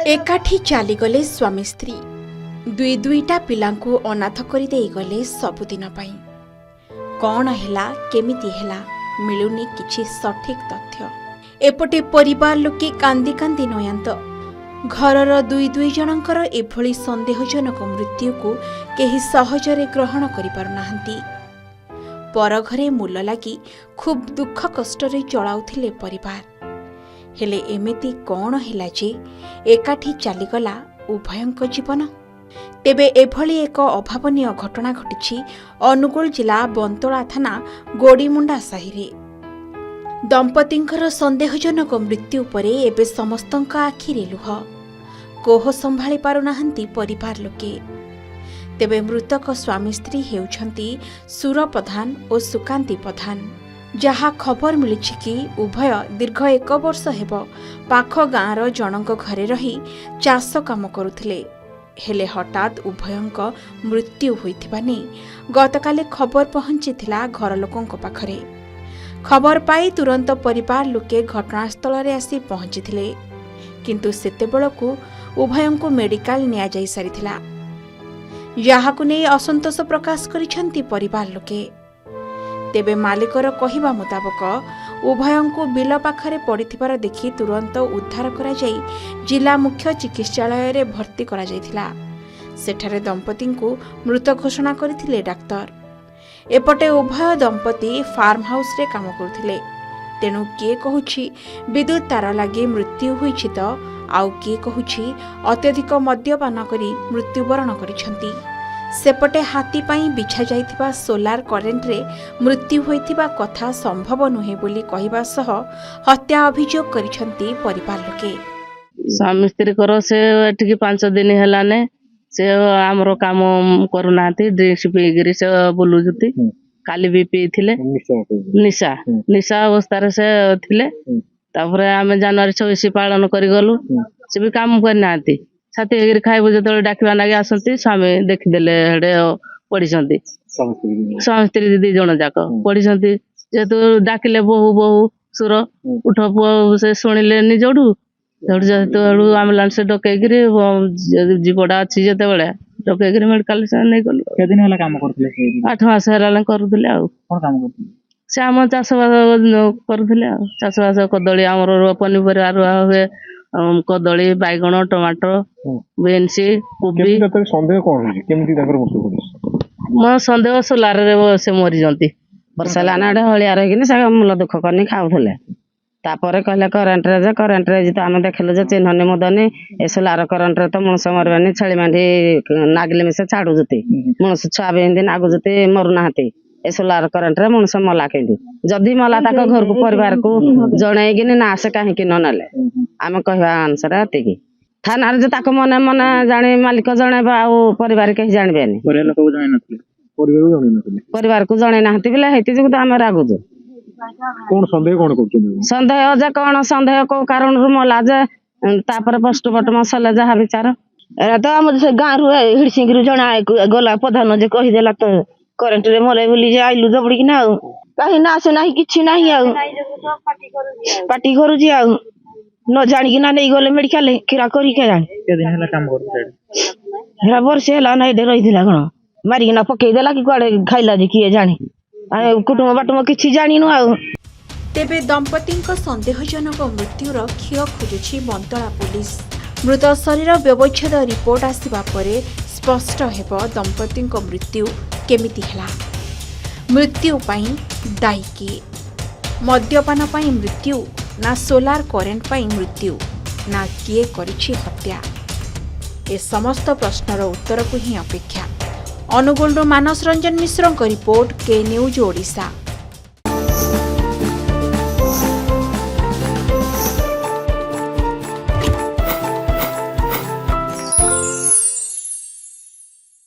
एकाठी चलीगले स्वामी स्त्री दुई दुईटा पिलांकु अनाथ करि देई गले सबुदिन पई। कौन हैला केमिति हैला मिलुनी किछि सठिक तथ्य। एपटे परिवार लोके कांदी कांदी नयंत घरर दुई दुई जनकर एभली संदेहजनक मृत्यु को केही सहजरे ग्रहण करि पारुनाहांती। पर घरे मूल लागी खूब दुख कष्टरे चलाउथिले परिवार। हेले एमिति कौन हैला जे एकाठी चलीगला उभयंक जीवन। तेबे एभली एक अभावनीय घटना घटिछि अनुगुल जिला बंतोला थाना गोड़ीमुंडा साहिरे। दंपतिंकर संदेहजनक मृत्यु परे एबे समस्तंक आखिरे लुह। कोह संभाळी पारुनाहांती परिवार लोके। तेबे मृतक स्वामी स्त्री हेउछंती सुर प्रधान और सुकांती प्रधान। जहा खबर मिलिछि कि उभय दीर्घ 1 वर्ष हेब पाख गाँर जनक घरे रही चाष काम करुथिले। हेले हठात उभयंक मृत्यु होइथिबा नै गतकाले खबर पहुंचीथिला घर लोकंक पाखरे। खबर पाई तुरंत परिवार लोके घटनास्थल रे आसी पहुंचीथिले, किंतु सेतेबेलकु उभयंक मेडिकल निया जाई सारिथिला। याहाकु नै असंतोष प्रकाश करिसंती परिवार लोके। तेबे मालिकर कहिबा मुताबक उभयंकु बिल पाखरे पड़िथिबार देखि तुरंत उद्धार करा जाई जिला मुख्य चिकित्सालय रे भर्ती करा जायथिला। सेठारे दंपतिंकु मृत घोषणा करथिले डाक्टर। एपटे उभय दंपति फार्म हाउस रे काम करथिले। तेनु किए कहुछि विद्युत तार लागि मृत्यु होइछि त आउ किए कहुछि अत्यधिक मद्यपान करी मृत्युवरण करिसंती। सेपटे हाथी पाई बिछा जाइथिबा सोलार करेंट रे मृत्यु होइथिबा कथा संभव नुहे बोली कहिबा सह हत्या अभियोग करिसंती परिवार लोके। स्वामी स्त्री करो से एटिकी 5 दिन हेलाने से हमरो काम करूनाती ड्रिंक्स पीगिरी से बुलुजुती। काली भी पीथिले निशा निशा अवस्था रे से थिले। तापरे आमे जनवरी 26 पालन करि गलु। से भी काम करनाती साथी हेगिरी खाइबु जतले डाकिबा लागि आसंती। स्वामी देखिदेले हेडे पडिसंती। स्वामी स्त्री दी जण जाक पडिसंती। जेतु डाकिले बहु बहु सुर उठ से सुनिले नि जोडू जोडू जेतु एम्बुलेंस डकैगिरी जीवडा अछि जेते बेले डकैगिरी मेडिकल से नै गलु। के दिन होला काम करथले से 8 मास हेलाले करूथले। आ कोन काम करथले से हम चाष करूथले। आ चाष बास कदली हमर पनिपरिया रुआ हुए कदली बैगण टमाटर बेनसी कोबी। केते संदेह कोन होई केमती ताकर मृत्यु होई? मो संदेह सोलार रे से मरि जंती। वर्षा लानाडे हलिया रहिकिन से मूल दुख करनी खाउथले। तापरे कहले करेंट रे जे आमे देखले जे चिन्हने मदने ए सोलार करेंट रे तो मनुष्य मरबानी छेली मांडी नागले में से छाडू जते मनुष्य छुआ बेंदी नागु जते मरु नाहते। ए सोलार करेंट रे मनुष्य मला केंदी जदी मला ताक घर को परिवार को जणैगिन ना से काहे कि न नले आमे कहवा आंसर आते कि थाना रे जे ताक मने मने जाने मालिक जणैबा आ परिवार के जानबेनी। परिवार लोक जणै नथले परिवार को जणै नाहती बिला हेति जे आमे रागुजु। कोन संदेह कोन करछन? संदेह जे कोन संदेह को कारण रु मला जे तापर पोस्टमार्टम सले जहा विचार एरा तो हम से गां रु हिडसिंगरु जणा गला प्रधान जे कहि देला तो करेंट रे मले बोली जे आइलु जबड़ी कि ना कहीं ना से नाही किछि नाही आ पार्टी करू जी आ न जानि कि ना नै गले मेडिकल किरा करी के जानि। के दिन होला काम करथले? हेरा वर्ष होला नै डे रहिदिला गण मारी कि ना पकई देला कि कोडे खाइला जे किए जानि आ कुटुंब बाटुम किछि जानिनु आ। तेबे दंपतिंक संदेहजनक मृत्युर क्षय खोजुछि बंतोला पुलिस। मृत शरीर व्यवच्छेद रिपोर्ट आसिबा परे स्पष्ट हेब दंपतिंक मृत्यु केमिति हला। मृत्यु पाई दायी किए? मद्यपान पाई मृत्यु ना सोलार करेंट पाई मृत्यु ना किए करिछि हत्या? ए समस्त प्रश्नर उत्तर को ही अपेक्षा। अनुगुल मानस रंजन मिश्र रिपोर्ट के न्यूज ओडिशा।